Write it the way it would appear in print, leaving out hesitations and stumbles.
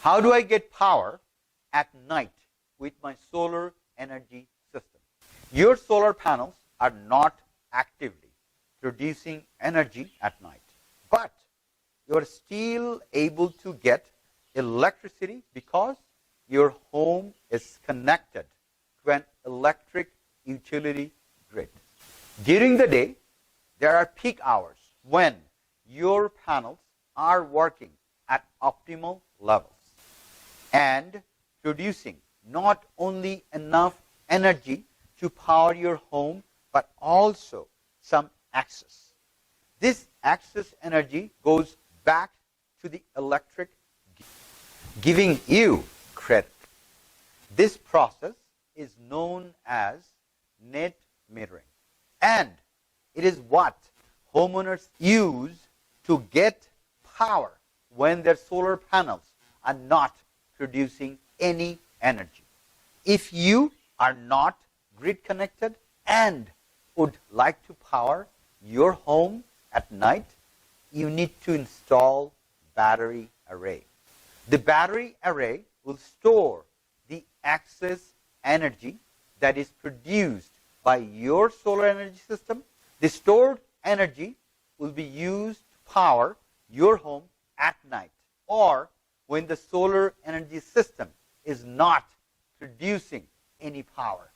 How do I get power at night with my solar energy system? Your solar panels are not actively producing energy at night, but you are still able to get electricity because your home is connected to an electric utility grid. During the day, there are peak hours when your panels are working at optimal levels and producing not only enough energy to power your home, but also some excess. This excess energy goes back to the electric, giving you credit. This process is known as net metering, and it is what homeowners use to get power when their solar panels are not producing any energy. If you are not grid connected and would like to power your home at night, you need to install battery array. The battery array will store the excess energy that is produced by your solar energy system. The stored energy will be used to power your home at night, or when the solar energy system is not producing any power.